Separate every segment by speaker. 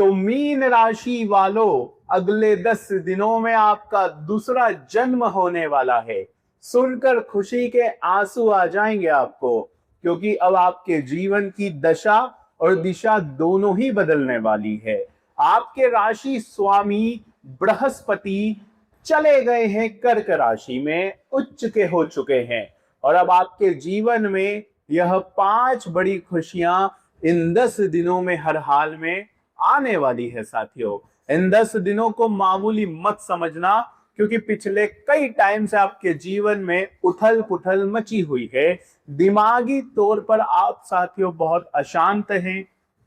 Speaker 1: तो मीन राशि वालों, अगले 10 दिनों में आपका दूसरा जन्म होने वाला है। सुनकर खुशी के आंसू आ जाएंगे आपको, क्योंकि अब आपके जीवन की दशा और दिशा दोनों ही बदलने वाली है। आपके राशि स्वामी बृहस्पति चले गए हैं कर्क राशि में, उच्च के हो चुके हैं। और अब आपके जीवन में यह 5 बड़ी खुशियां इन 10 दिनों में हर हाल में आने वाली है साथियों। इन 10 दिनों को मामूली मत समझना, क्योंकि पिछले कई टाइम से आपके जीवन में उथल पुथल मची हुई है। दिमागी तौर पर आप साथियों बहुत अशांत हैं।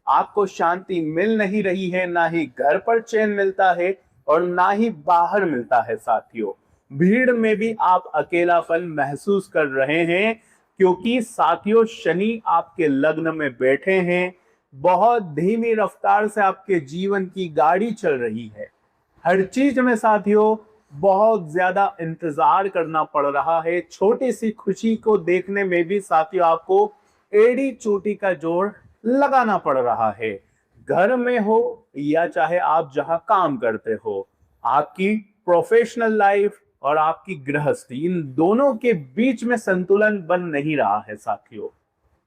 Speaker 1: आपको शांति मिल नहीं रही है, ना ही घर पर चैन मिलता है और ना ही बाहर मिलता है साथियों। भीड़ में भी आप अकेलापन महसूस कर रहे हैं, क्योंकि साथियों शनि आपके लग्न में बैठे हैं। बहुत धीमी रफ्तार से आपके जीवन की गाड़ी चल रही है। हर चीज में साथियों बहुत ज्यादा इंतजार करना पड़ रहा है। छोटी सी खुशी को देखने में भी साथियों आपको एड़ी चोटी का जोड़ लगाना पड़ रहा है। घर में हो या चाहे आप जहां काम करते हो, आपकी प्रोफेशनल लाइफ और आपकी गृहस्थी, इन दोनों के बीच में संतुलन बन नहीं रहा है साथियों।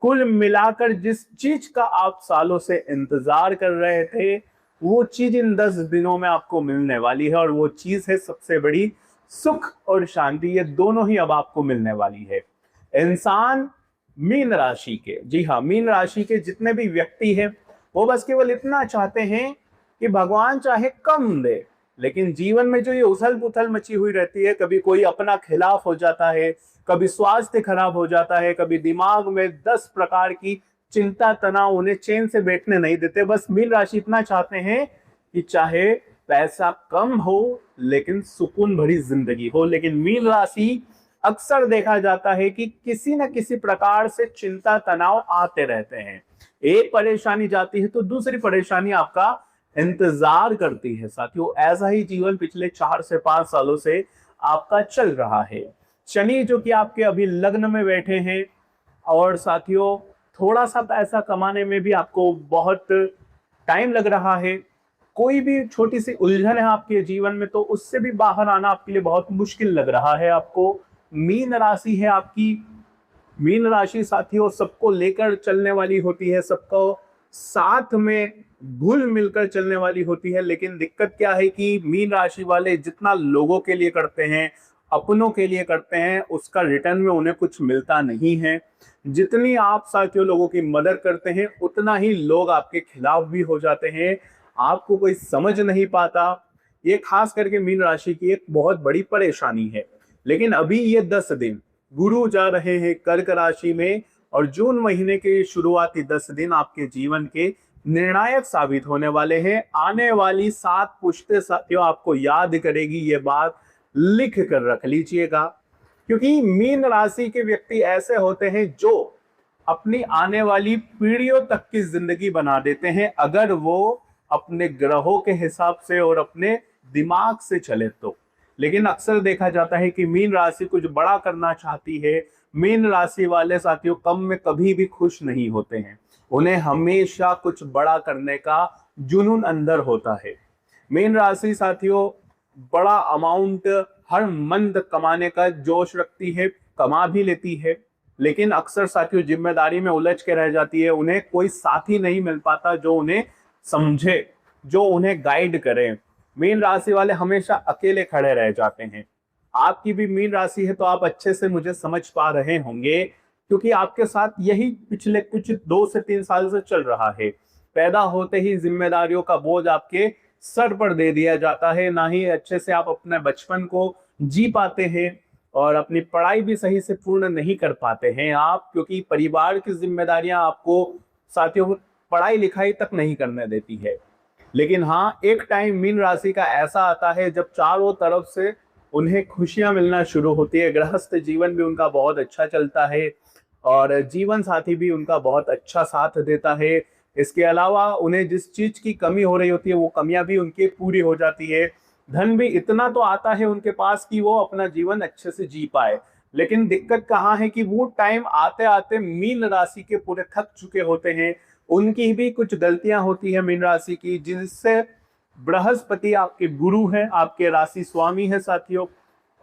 Speaker 1: कुल मिलाकर जिस चीज का आप सालों से इंतजार कर रहे थे, वो चीज इन 10 दिनों में आपको मिलने वाली है। और वो चीज है सबसे बड़ी सुख और शांति। ये दोनों ही अब आपको मिलने वाली है। इंसान मीन राशि के, जी हाँ, मीन राशि के जितने भी व्यक्ति हैं, वो बस केवल इतना चाहते हैं कि भगवान चाहे कम दे, लेकिन जीवन में जो ये उथल पुथल मची हुई रहती है, कभी कोई अपना खिलाफ हो जाता है, कभी स्वास्थ्य खराब हो जाता है, कभी दिमाग में 10 प्रकार की चिंता तनाव उन्हें चैन से बैठने नहीं देते। बस मीन राशि इतना चाहते हैं कि चाहे पैसा कम हो लेकिन सुकून भरी जिंदगी हो। लेकिन मीन राशि अक्सर देखा जाता है कि किसी न किसी प्रकार से चिंता तनाव आते रहते हैं। एक परेशानी जाती है तो दूसरी परेशानी आपका इंतजार करती है साथियों। ऐसा ही जीवन पिछले 4 से 5 सालों से आपका चल रहा है। शनि जो कि आपके अभी लग्न में बैठे हैं, और साथियों थोड़ा सा पैसा कमाने में भी आपको बहुत टाइम लग रहा है। कोई भी छोटी सी उलझन है आपके जीवन में तो उससे भी बाहर आना आपके लिए बहुत मुश्किल लग रहा है आपको। मीन राशि है आपकी। मीन राशि साथियों सबको लेकर चलने वाली होती है, सबको साथ में घुल मिलकर चलने वाली होती है। लेकिन दिक्कत क्या है कि मीन राशि वाले जितना लोगों के लिए करते हैं, अपनों के लिए करते हैं, उसका रिटर्न में उन्हें कुछ मिलता नहीं है। जितनी आप साथियों लोगों की मदद करते हैं, उतना ही लोग आपके खिलाफ भी हो जाते हैं। आपको कोई समझ नहीं पाता। ये खास करके मीन राशि की एक बहुत बड़ी परेशानी है। लेकिन अभी ये 10 दिन गुरु जा रहे हैं कर्क राशि में, और जून महीने के शुरुआती 10 दिन आपके जीवन के निर्णायक साबित होने वाले हैं। आने वाली 7 पुश्तें साथियों आपको याद करेगी, ये बात लिख कर रख लीजिएगा। क्योंकि मीन राशि के व्यक्ति ऐसे होते हैं जो अपनी आने वाली पीढ़ियों तक की जिंदगी बना देते हैं, अगर वो अपने ग्रहों के हिसाब से और अपने दिमाग से चले तो। लेकिन अक्सर देखा जाता है कि मीन राशि कुछ बड़ा करना चाहती है। मीन राशि वाले साथियों कम में कभी भी खुश नहीं होते हैं। उन्हें हमेशा कुछ बड़ा करने का जुनून अंदर होता है। मीन राशि साथियों बड़ा अमाउंट हर मंथ कमाने का जोश रखती है, कमा भी लेती है, लेकिन अक्सर साथियों जिम्मेदारी में उलझ के रह जाती है। उन्हें कोई साथी नहीं मिल पाता जो उन्हें समझे, जो उन्हें गाइड करे। मीन राशि वाले हमेशा अकेले खड़े रह जाते हैं। आपकी भी मीन राशि है तो आप अच्छे से मुझे समझ पा रहे होंगे, क्योंकि आपके साथ यही पिछले कुछ 2 से 3 साल से चल रहा है। पैदा होते ही जिम्मेदारियों का बोझ आपके सर पर दे दिया जाता है, ना ही अच्छे से आप अपने बचपन को जी पाते हैं, और अपनी पढ़ाई भी सही से पूर्ण नहीं कर पाते हैं आप, क्योंकि परिवार की जिम्मेदारियां आपको साथियों पढ़ाई लिखाई तक नहीं करने देती है। लेकिन हाँ, एक टाइम मीन राशि का ऐसा आता है जब चारों तरफ से उन्हें खुशियां मिलना शुरू होती है। गृहस्थ जीवन भी उनका बहुत अच्छा चलता है और जीवन साथी भी उनका बहुत अच्छा साथ देता है। इसके अलावा उन्हें जिस चीज की कमी हो रही होती है वो कमियां भी उनकी पूरी हो जाती है। धन भी इतना तो आता है उनके पास कि वो अपना जीवन अच्छे से जी पाए। लेकिन दिक्कत कहाँ है कि वो टाइम आते आते मीन राशि के पूरे थक चुके होते हैं, उनकी भी कुछ गलतियां होती है मीन राशि की, जिनसे बृहस्पति आपके गुरु हैं, आपके राशि स्वामी है साथियों,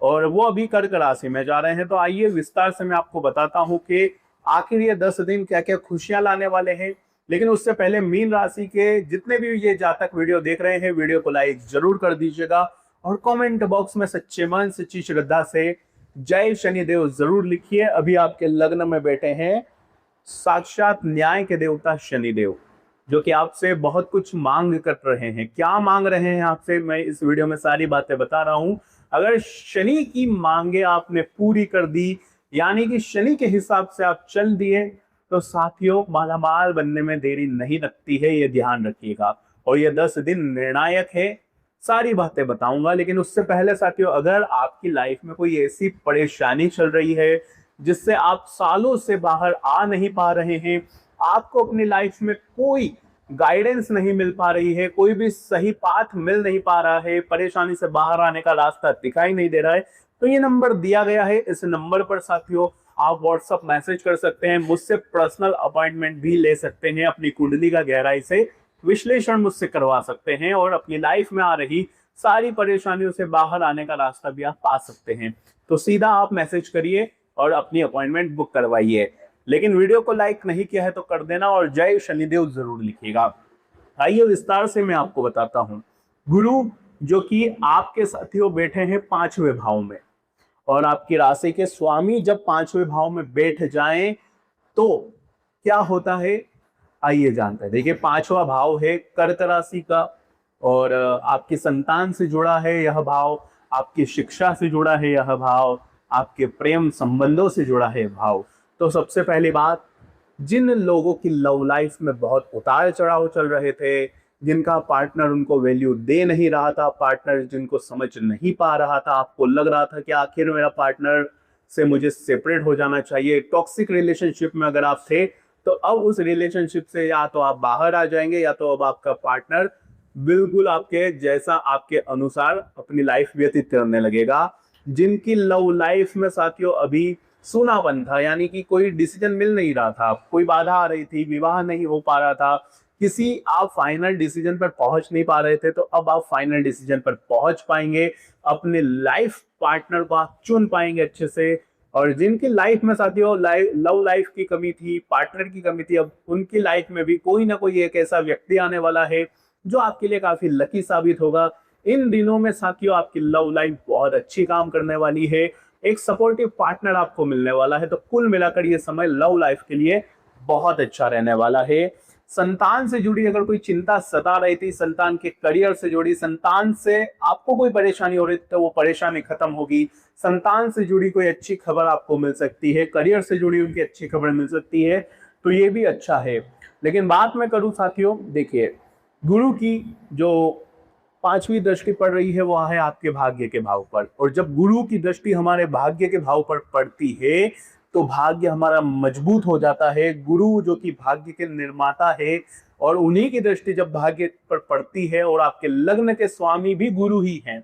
Speaker 1: और वो अभी कर्क राशि में जा रहे हैं। तो आइए विस्तार से मैं आपको बताता हूं कि आखिर ये 10 दिन क्या क्या खुशियां लाने वाले हैं। लेकिन उससे पहले मीन राशि के जितने भी ये जातक वीडियो देख रहे हैं, वीडियो को लाइक जरूर कर दीजिएगा और कमेंट बॉक्स में सच्चे मन सच्ची श्रद्धा से जय शनिदेव जरूर लिखिए। अभी आपके लग्न में बैठे हैं साक्षात न्याय के देवता शनिदेव, जो कि आपसे बहुत कुछ मांग कर रहे हैं। क्या मांग रहे हैं आपसे, मैं इस वीडियो में सारी बातें बता रहा हूं। अगर शनि की मांगे आपने पूरी कर दी, यानी कि शनि के हिसाब से आप चल दिए, तो साथियों मालामाल बनने में देरी नहीं लगती है, ये ध्यान रखिएगा। और ये 10 दिन निर्णायक है, सारी बातें बताऊंगा। लेकिन उससे पहले साथियों, अगर आपकी लाइफ में कोई ऐसी परेशानी चल रही है जिससे आप सालों से बाहर आ नहीं पा रहे हैं, आपको अपनी लाइफ में कोई गाइडेंस नहीं मिल पा रही है, कोई भी सही पाथ मिल नहीं पा रहा है, परेशानी से बाहर आने का रास्ता दिखाई नहीं दे रहा है, तो ये नंबर दिया गया है। इस नंबर पर साथियों आप व्हाट्सएप मैसेज कर सकते हैं, मुझसे पर्सनल अपॉइंटमेंट भी ले सकते हैं, अपनी कुंडली का गहराई से विश्लेषण मुझसे करवा सकते हैं और अपनी लाइफ में आ रही सारी परेशानियों से बाहर आने का रास्ता भी आप पा सकते हैं। तो सीधा आप मैसेज करिए और अपनी अपॉइंटमेंट बुक करवाइए। लेकिन वीडियो को लाइक नहीं किया है तो कर देना और जय शनिदेव जरूर लिखिएगा। आइए विस्तार से मैं आपको बताता हूं। गुरु जो कि आपके साथियों बैठे हैं 5वें भाव में, और आपकी राशि के स्वामी जब 5वें भाव में बैठ जाएं तो क्या होता है, आइए जानते हैं। देखिए 5वां भाव है कर्क राशि का, और आपकी संतान से जुड़ा है यह भाव, आपकी शिक्षा से जुड़ा है यह भाव, आपके प्रेम संबंधों से जुड़ा है भाव। तो सबसे पहली बात, जिन लोगों की लव लाइफ में बहुत उतार चढ़ाव चल रहे थे, जिनका पार्टनर उनको वैल्यू दे नहीं रहा था, पार्टनर जिनको समझ नहीं पा रहा था, आपको लग रहा था कि आखिर मेरा पार्टनर से मुझे सेपरेट हो जाना चाहिए, टॉक्सिक रिलेशनशिप में अगर आप थे, तो अब उस रिलेशनशिप से या तो आप बाहर आ जाएंगे, या तो अब आपका पार्टनर बिल्कुल आपके जैसा, आपके अनुसार अपनी लाइफ व्यतीत करने लगेगा। जिनकी लव लाइफ में साथियों अभी सूनापन था, यानी कि कोई डिसीजन मिल नहीं रहा था, कोई बाधा आ रही थी, विवाह नहीं हो पा रहा था, किसी आप फाइनल डिसीजन पर पहुंच नहीं पा रहे थे, तो अब आप फाइनल डिसीजन पर पहुंच पाएंगे, अपने लाइफ पार्टनर को आप चुन पाएंगे अच्छे से। और जिनकी लाइफ में साथियों लव लाइफ की कमी थी, पार्टनर की कमी थी, अब उनकी लाइफ में भी कोई ना कोई एक ऐसा व्यक्ति आने वाला है जो आपके लिए काफी लकी साबित होगा। इन दिनों में साथियों आपकी लव लाइफ बहुत अच्छी काम करने वाली है, एक सपोर्टिव पार्टनर आपको मिलने वाला है। तो कुल मिलाकर ये समय लव लाइफ के लिए बहुत अच्छा रहने वाला है। संतान से जुड़ी अगर कोई चिंता सता रही थी, संतान के करियर से जुड़ी, संतान से आपको कोई परेशानी हो रही थी, तो वो परेशानी खत्म होगी। संतान से जुड़ी कोई अच्छी खबर आपको मिल सकती है, करियर से जुड़ी उनकी अच्छी खबर मिल सकती है, तो ये भी अच्छा है। लेकिन बात मैं करूं साथियों, देखिए गुरु की जो 5वीं दृष्टि पड़ रही है वो है आपके भाग्य के भाव पर, और जब गुरु की दृष्टि हमारे भाग्य के भाव पर पड़ती है तो भाग्य हमारा मजबूत हो जाता है। गुरु जो कि भाग्य के निर्माता है, और उन्हीं की दृष्टि जब भाग्य पर पड़ती है, और आपके लग्न के स्वामी भी गुरु ही हैं,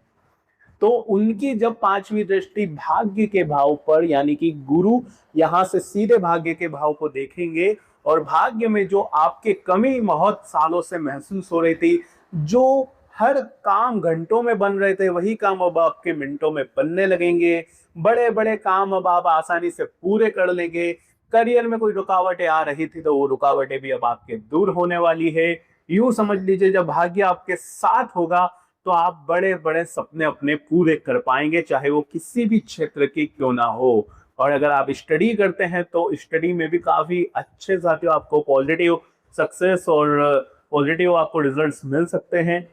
Speaker 1: तो उनकी जब 5वीं दृष्टि भाग्य के भाव पर, यानी कि गुरु यहां से सीधे भाग्य के भाव को देखेंगे, और भाग्य में जो आपके कमी बहुत सालों से महसूस हो रही थी, जो हर काम घंटों में बन रहे थे, वही काम अब आपके मिनटों में बनने लगेंगे। बड़े बड़े काम अब आप आसानी से पूरे कर लेंगे। करियर में कोई रुकावटें आ रही थी, तो वो रुकावटें भी अब आपके दूर होने वाली है। यूं समझ लीजिए, जब भाग्य आपके साथ होगा तो आप बड़े बड़े सपने अपने पूरे कर पाएंगे, चाहे वो किसी भी क्षेत्र की क्यों ना हो। और अगर आप स्टडी करते हैं तो स्टडी में भी काफी अच्छे साथियों आपको पॉजिटिव सक्सेस और पॉजिटिव आपको रिजल्ट्स मिल सकते हैं।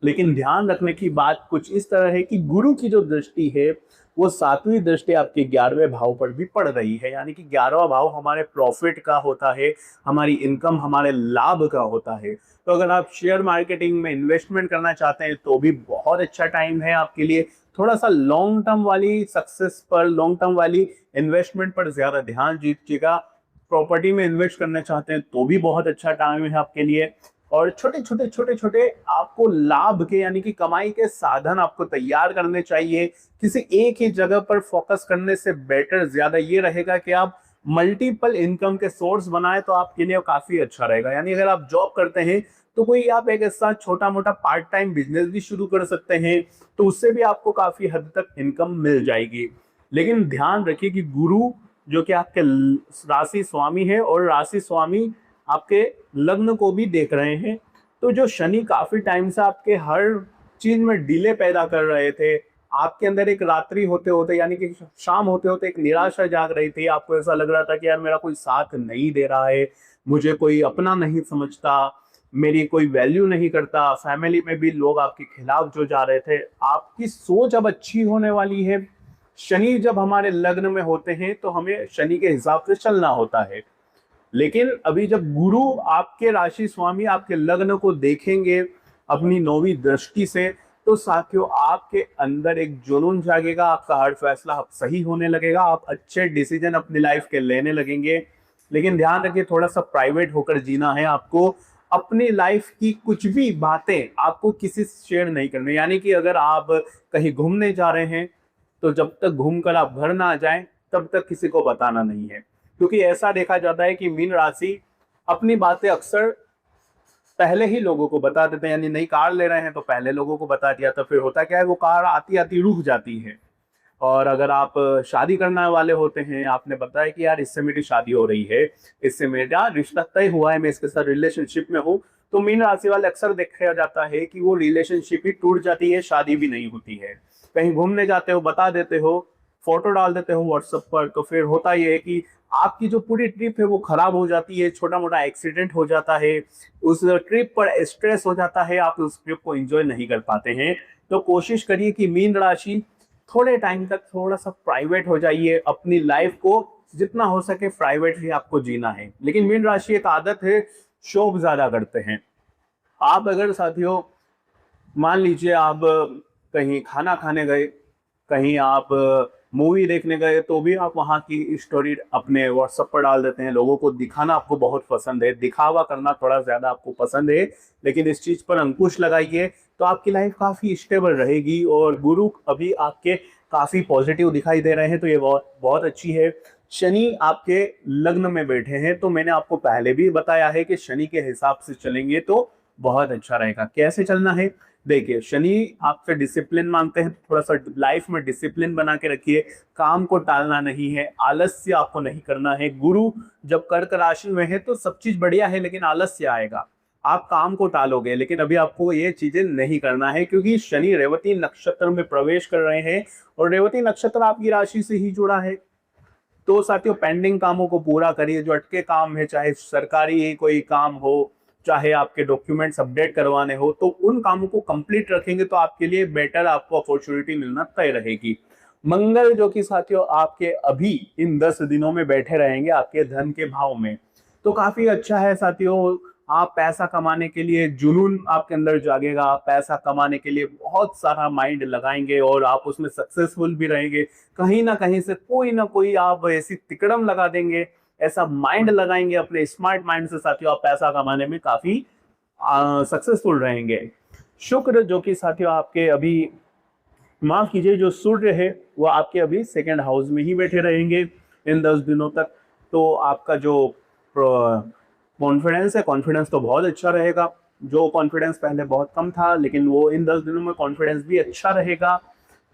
Speaker 1: लेकिन ध्यान रखने की बात कुछ इस तरह है कि गुरु की जो दृष्टि है वो 7वीं दृष्टि आपके 11वें भाव पर भी पड़ रही है, यानी कि 11वां भाव हमारे प्रॉफिट का होता है, हमारी इनकम, हमारे लाभ का होता है। तो अगर आप शेयर मार्केटिंग में इन्वेस्टमेंट करना चाहते हैं तो भी बहुत अच्छा टाइम है आपके लिए। थोड़ा सा लॉन्ग टर्म वाली सक्सेस पर, लॉन्ग टर्म वाली इन्वेस्टमेंट पर ज्यादा ध्यान दीजिएगा। प्रॉपर्टी में इन्वेस्ट करना चाहते हैं तो भी बहुत अच्छा टाइम है आपके लिए। और छोटे छोटे आपको लाभ के, यानी कि कमाई के साधन आपको तैयार करने चाहिए। किसी एक ही जगह पर फोकस करने से बेटर ज्यादा ये रहेगा कि आप मल्टीपल इनकम के सोर्स बनाए तो आपके लिए काफी अच्छा रहेगा। यानी अगर आप जॉब करते हैं तो कोई आप एक ऐसा छोटा मोटा पार्ट टाइम बिजनेस भी शुरू कर सकते हैं, तो उससे भी आपको काफी हद तक इनकम मिल जाएगी। लेकिन ध्यान रखिए कि गुरु जो कि आपके राशि स्वामी है और राशि स्वामी आपके लग्न को भी देख रहे हैं, तो जो शनि काफी टाइम से आपके हर चीज में डिले पैदा कर रहे थे, आपके अंदर एक रात्रि होते होते यानी कि शाम होते होते एक निराशा जाग रही थी, आपको ऐसा लग रहा था कि यार मेरा कोई साथ नहीं दे रहा है, मुझे कोई अपना नहीं समझता, मेरी कोई वैल्यू नहीं करता, फैमिली में भी लोग आपके खिलाफ जो जा रहे थे, आपकी सोच अब अच्छी होने वाली है। शनि जब हमारे लग्न में होते हैं तो हमें शनि के हिसाब से चलना होता है। लेकिन अभी जब गुरु आपके राशि स्वामी आपके लग्न को देखेंगे अपनी 9वीं दृष्टि से, तो साथियों आपके अंदर एक जुनून जागेगा, आपका हर फैसला अब सही होने लगेगा, आप अच्छे डिसीजन अपनी लाइफ के लेने लगेंगे। लेकिन ध्यान रखिए थोड़ा सा प्राइवेट होकर जीना है आपको। अपनी लाइफ की कुछ भी बातें आपको किसी से शेयर नहीं करनी। यानी कि अगर आप कहीं घूमने जा रहे हैं तो जब तक घूमकर आप घर ना आ जाएं तब तक किसी को बताना नहीं है, क्योंकि ऐसा देखा जाता है कि मीन राशि अपनी बातें अक्सर पहले ही लोगों को बता देते हैं। यानी नई कार ले रहे हैं तो पहले लोगों को बता दिया, तो फिर होता क्या है वो कार आती आती रुक जाती है। और अगर आप शादी करने वाले होते हैं, आपने बताया कि यार इससे मेरी शादी हो रही है, इससे मेरा रिश्ता तय हुआ है, मैं इसके साथ रिलेशनशिप में हूँ, तो मीन राशि वाले अक्सर देखा जाता है कि वो रिलेशनशिप ही टूट जाती है, शादी भी नहीं होती है। कहीं घूमने जाते हो बता देते हो, फोटो डाल देते हो व्हाट्सएप पर, तो फिर होता यह है कि आपकी जो पूरी ट्रिप है वो खराब हो जाती है, छोटा मोटा एक्सीडेंट हो जाता है, उस ट्रिप पर स्ट्रेस हो जाता है, आप उस ट्रिप को एंजॉय नहीं कर पाते हैं। तो कोशिश करिए कि मीन राशि थोड़े टाइम तक थोड़ा सा प्राइवेट हो जाइए, अपनी लाइफ को जितना हो सके प्राइवेट ही आपको जीना है। लेकिन मीन राशि एक आदत है, शौक ज्यादा करते हैं। आप अगर साथियों मान लीजिए आप कहीं खाना खाने गए, कहीं आप मूवी देखने गए, तो भी आप वहाँ की स्टोरी अपने व्हाट्सएप पर डाल देते हैं। लोगों को दिखाना आपको बहुत पसंद है, दिखावा करना थोड़ा ज्यादा आपको पसंद है, लेकिन इस चीज पर अंकुश लगाइए तो आपकी लाइफ काफी स्टेबल रहेगी। और गुरु अभी आपके काफी पॉजिटिव दिखाई दे रहे हैं, तो ये बहुत बहुत अच्छी है। शनि आपके लग्न में बैठे हैं, तो मैंने आपको पहले भी बताया है कि शनि के हिसाब से चलेंगे तो बहुत अच्छा रहेगा। कैसे चलना है देखिए, शनि आपसे डिसिप्लिन मांगते हैं, थोड़ा सा लाइफ में डिसिप्लिन बना के रखिए, काम को टालना नहीं है, आलस्य आपको नहीं करना है। गुरु जब कर्क राशि में है तो सब चीज बढ़िया है, लेकिन आलस्य आएगा, आप काम को टालोगे। लेकिन अभी आपको ये चीजें नहीं करना है, क्योंकि शनि रेवती नक्षत्र में प्रवेश कर रहे हैं और रेवती नक्षत्र आपकी राशि से ही जुड़ा है। तो साथियों पेंडिंग कामों को पूरा करिए, जो अटके काम है, चाहे सरकारी कोई काम हो, चाहे आपके डॉक्यूमेंट्स अपडेट करवाने हो, तो उन कामों को कंप्लीट रखेंगे तो आपके लिए बेटर आपको अपॉर्चुनिटी मिलना तय रहेगी। मंगल जो कि साथियों आपके अभी इन 10 दिनों में बैठे रहेंगे आपके धन के भाव में, तो काफी अच्छा है साथियों। आप पैसा कमाने के लिए जुनून आपके अंदर जागेगा, आप पैसा कमाने के लिए बहुत सारा माइंड लगाएंगे और आप उसमें सक्सेसफुल भी रहेंगे। कहीं ना कहीं से कोई ना कोई आप ऐसी तिकड़म लगा देंगे, ऐसा माइंड लगाएंगे अपने स्मार्ट माइंड से साथियों, आप पैसा कमाने में काफी सक्सेसफुल रहेंगे। शुक्र जो कि साथियों आपके अभी माफ कीजिए, जो सूर्य है वो आपके अभी सेकंड हाउस में ही बैठे रहेंगे इन 10 दिनों तक। तो आपका जो कॉन्फिडेंस है, कॉन्फिडेंस तो बहुत अच्छा रहेगा। जो कॉन्फिडेंस पहले बहुत कम था, लेकिन वो इन 10 दिनों में कॉन्फिडेंस भी अच्छा रहेगा।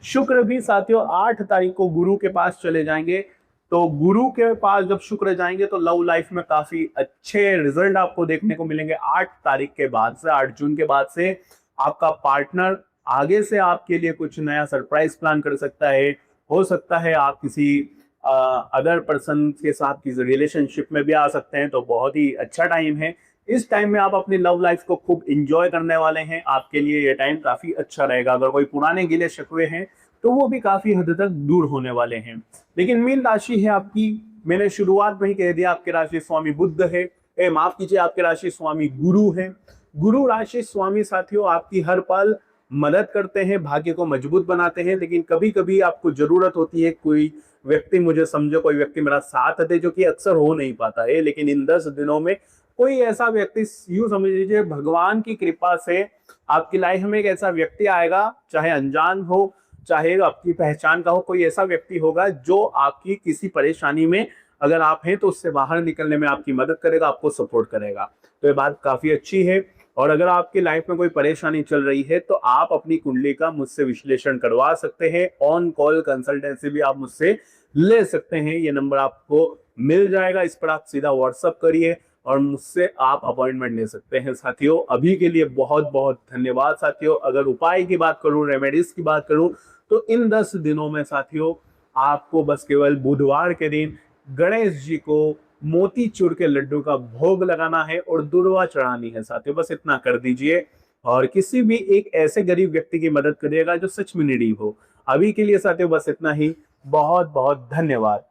Speaker 1: शुक्र भी साथियों 8 तारीख को गुरु के पास चले जाएंगे, तो गुरु के पास जब शुक्र जाएंगे तो लव लाइफ में काफी अच्छे रिजल्ट आपको देखने को मिलेंगे। 8 तारीख के बाद से, 8 जून के बाद से आपका पार्टनर आगे से आपके लिए कुछ नया सरप्राइज प्लान कर सकता है। हो सकता है आप किसी अदर पर्सन के साथ किसी रिलेशनशिप में भी आ सकते हैं, तो बहुत ही अच्छा टाइम है। इस टाइम में आप अपनी लव लाइफ को खूब इंजॉय करने वाले हैं, आपके लिए ये टाइम काफी अच्छा रहेगा। अगर कोई पुराने गिले शिकवे हैं तो वो भी काफी हद तक दूर होने वाले हैं। लेकिन मीन राशि है आपकी, मैंने शुरुआत में ही कह दिया, आपके राशि स्वामी बुध है, माफ कीजिए आपके राशि स्वामी गुरु है। गुरु राशि स्वामी साथियों आपकी हर पल मदद करते हैं, भाग्य को मजबूत बनाते हैं। लेकिन कभी कभी आपको जरूरत होती है कोई व्यक्ति मुझे समझो, कोई व्यक्ति मेरा साथ दे, जो कि अक्सर हो नहीं पाता है। लेकिन इन 10 दिनों में कोई ऐसा व्यक्ति, यूं समझ लीजिए भगवान की कृपा से आपकी लाइफ में एक ऐसा व्यक्ति आएगा, चाहे अनजान हो चाहे आपकी पहचान का हो, कोई ऐसा व्यक्ति होगा जो आपकी किसी परेशानी में अगर आप हैं तो उससे बाहर निकलने में आपकी मदद करेगा, आपको सपोर्ट करेगा। तो ये बात काफी अच्छी है। और अगर आपकी लाइफ में कोई परेशानी चल रही है तो आप अपनी कुंडली का मुझसे विश्लेषण करवा सकते हैं। ऑन कॉल कंसल्टेंसी भी आप मुझसे ले सकते हैं। ये नंबर आपको मिल जाएगा, इस पर आप सीधा व्हाट्सअप करिए और मुझसे आप अपॉइंटमेंट ले सकते हैं। साथियों अभी के लिए बहुत बहुत धन्यवाद। साथियों अगर उपाय की बात करूं, रेमेडीज की बात करूं, तो इन 10 दिनों में साथियों आपको बस केवल बुधवार के दिन गणेश जी को मोतीचूर के लड्डू का भोग लगाना है और दुर्वा चढ़ानी है। साथियों बस इतना कर दीजिए और किसी भी एक ऐसे गरीब व्यक्ति की मदद करिएगा जो सच में नीडी हो। अभी के लिए साथियों बस इतना ही। बहुत बहुत धन्यवाद।